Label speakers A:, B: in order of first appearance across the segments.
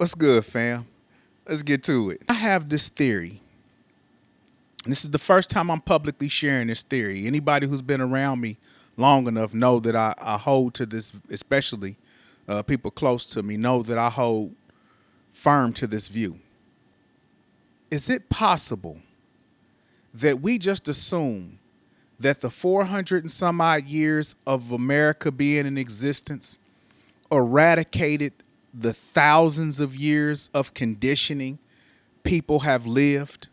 A: What's good, fam? Let's get to it. I have this theory. And this is the first time I'm publicly sharing this theory. Anybody who's been around me long enough know that I hold to this, especially people close to me know that I hold firm to this view. Is it possible that we just assume that the 400 and some odd years of America being in existence eradicated the thousands of years of conditioning people have lived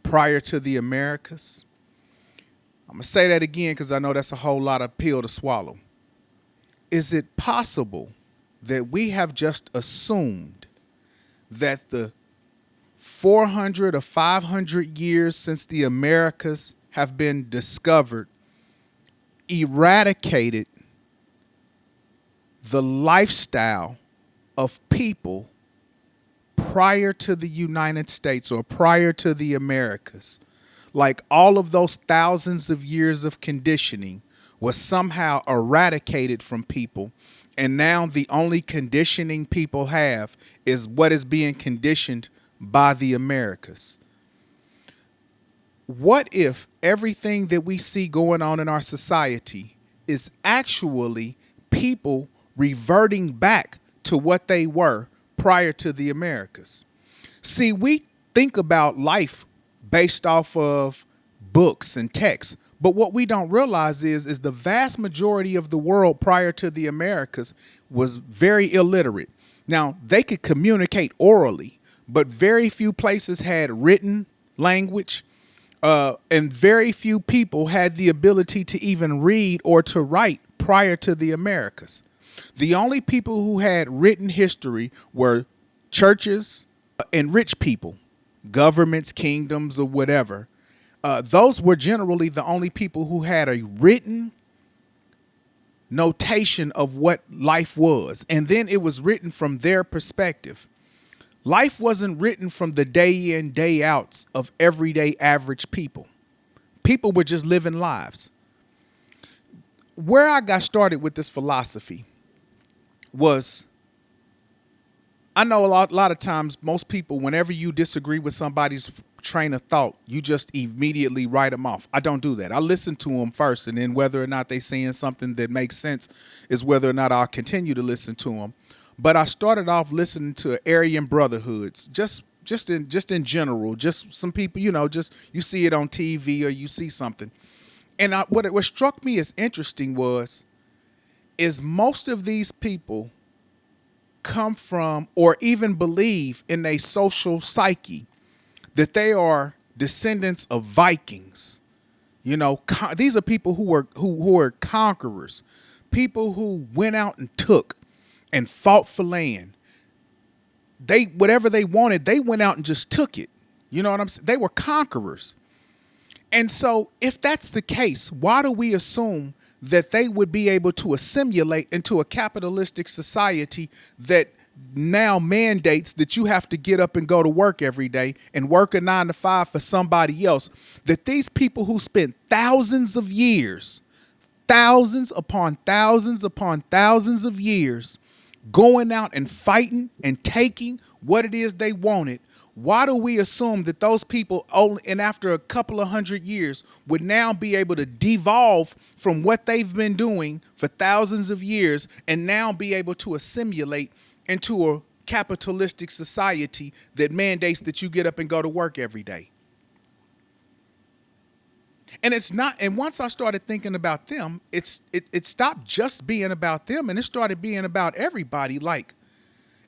A: prior to the Americas? I'm going to say that again because I know that's a whole lot of pill to swallow. Is it possible that we have just assumed that the 400 or 500 years since the Americas have been discovered eradicated the lifestyle of people prior to the United States or prior to the Americas? Like all of those thousands of years of conditioning was somehow eradicated from people, and now the only conditioning people have is what is being conditioned by the Americas. What if everything that we see going on in our society is actually people reverting back to what they were prior to the Americas? See, we think about life based off of books and texts, but what we don't realize is the vast majority of the world prior to the Americas was very illiterate. Now, they could communicate orally, but very few places had written language, and very few people had the ability to even read or to write prior to the Americas. The only people who had written history were churches and rich people, governments, kingdoms, or whatever. Those were generally the only people who had a written notation of what life was. And then it was written from their perspective. Life wasn't written from the day in, day outs of everyday average people. People were just living lives. Where I got started with this philosophy was, I know a lot of times most people, whenever you disagree with somebody's train of thought, you just immediately write them off. I don't do that. I listen to them first, and then whether or not they're saying something that makes sense is whether or not I'll continue to listen to them. But I started off listening to Aryan Brotherhoods, just in general, just some people, just you see it on TV or you see something. And what struck me as interesting is most of these people come from or even believe in a social psyche that they are descendants of Vikings. These are people who are conquerors, people who went out and took and fought for land. Whatever they wanted, they went out and just took it. You know what I'm saying? They were conquerors. And so if that's the case, why do we assume that they would be able to assimilate into a capitalistic society that now mandates that you have to get up and go to work every day and work a 9 to 5 for somebody else? That these people who spent thousands of years, thousands upon thousands upon thousands of years, going out and fighting and taking what it is they wanted, why do we assume that those people only, and after a couple of 100 years, would now be able to devolve from what they've been doing for thousands of years and now be able to assimilate into a capitalistic society that mandates that you get up and go to work every day? And it's not, and once I started thinking about them, it stopped just being about them, and it started being about everybody. Like,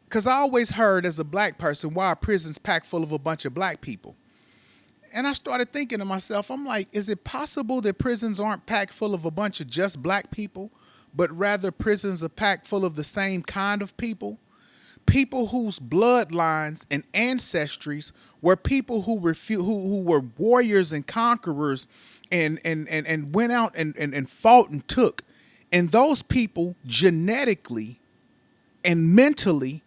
A: because I always heard as a black person, why are prisons packed full of a bunch of black people? And I started thinking to myself, I'm like, is it possible that prisons aren't packed full of a bunch of just black people, but rather prisons are packed full of the same kind of people? People whose bloodlines and ancestries were people who were warriors and conquerors and went out and fought and took. And those people genetically and mentally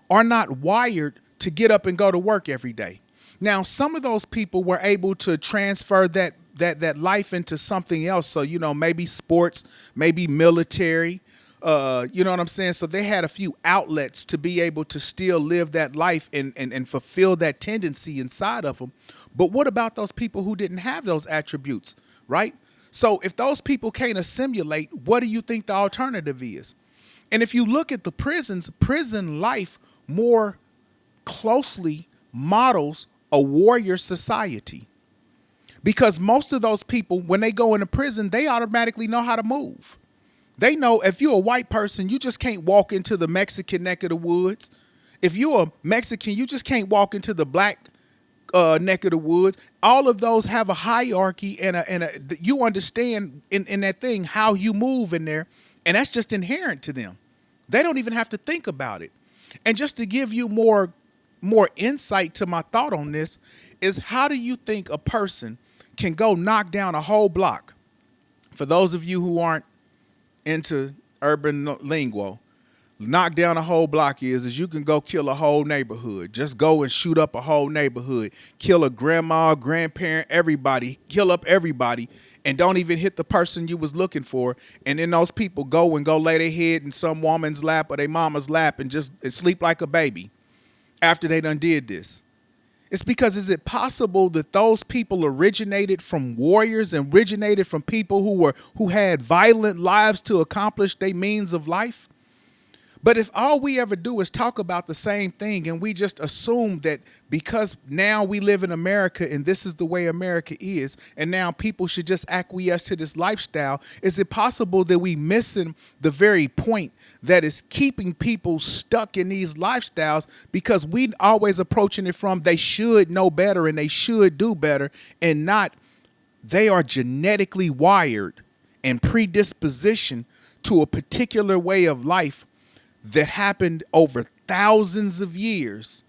A: are not wired to get up and go to work every day. Now, some of those people were able to transfer that life into something else. So, maybe sports, maybe military, You know what I'm saying? So they had a few outlets to be able to still live that life and fulfill that tendency inside of them. But what about those people who didn't have those attributes, right? So if those people can't assimilate, what do you think the alternative is? And if you look at the prisons, prison life more closely models a warrior society. Because most of those people, when they go into prison, they automatically know how to move. They know if you're a white person, you just can't walk into the Mexican neck of the woods. If you're a Mexican, you just can't walk into the black neck of the woods. All of those have a hierarchy and you understand in that thing how you move in there, and that's just inherent to them. They don't even have to think about it. And just to give you more insight to my thought on this is, how do you think a person can go knock down a whole block? For those of you who aren't into urban lingo, knock down a whole block is you can go kill a whole neighborhood. Just go and shoot up a whole neighborhood, kill a grandma, grandparent, everybody, kill up everybody, and don't even hit the person you was looking for. And then those people go lay their head in some woman's lap or their mama's lap and just sleep like a baby after they done did this. It's because, is it possible that those people originated from warriors and originated from people who had violent lives to accomplish their means of life? But if all we ever do is talk about the same thing and we just assume that because now we live in America and this is the way America is, and now people should just acquiesce to this lifestyle, is it possible that we missing the very point that is keeping people stuck in these lifestyles, because we always approaching it from they should know better and they should do better, and not they are genetically wired and predisposition to a particular way of life that happened over thousands of years.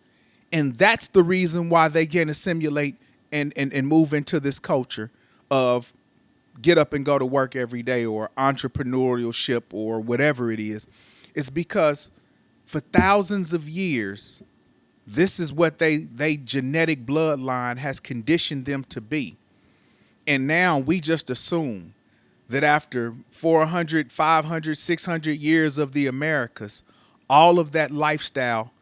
A: And that's the reason why they can assimilate and move into this culture of get up and go to work every day, or entrepreneurship, or whatever it is. It's because for thousands of years, this is what they genetic bloodline has conditioned them to be. And now we just assume that after 400, 500, 600 years of the Americas, all of that lifestyle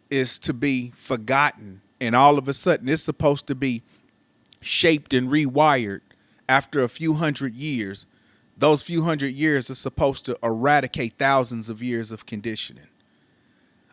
A: is to be forgotten. And all of a sudden, it's supposed to be shaped and rewired after a few hundred years. Those few hundred years are supposed to eradicate thousands of years of conditioning.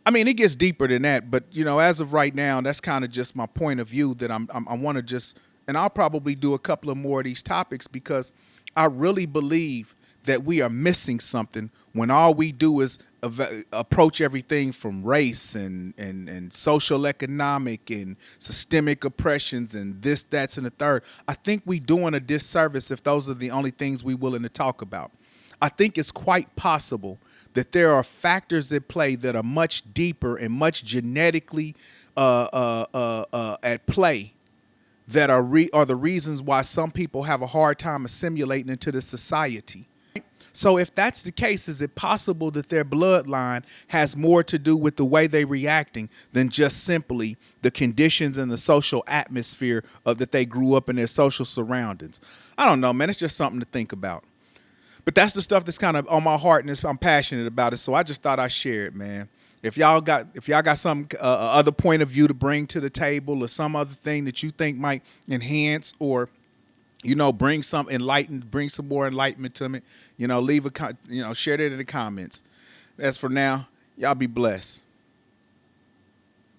A: I mean, it gets deeper than that, but as of right now, that's kind of just my point of view that I want to just, and I'll probably do a couple of more of these topics, because I really believe that we are missing something when all we do is approach everything from race and social economic and systemic oppressions and this, that's, and the third. I think we doing a disservice if those are the only things we willing to talk about. I think it's quite possible that there are factors at play that are much deeper and much genetically at play that are the reasons why some people have a hard time assimilating into the society. So if that's the case, is it possible that their bloodline has more to do with the way they're reacting than just simply the conditions and the social atmosphere of that they grew up in, their social surroundings? I don't know, man. It's just something to think about. But that's the stuff that's kind of on my heart, and I'm passionate about it. So I just thought I'd share it, man. If y'all got some other point of view to bring to the table, or some other thing that you think might enhance or bring some more enlightenment to me, leave share that in the comments. As for now, y'all be blessed.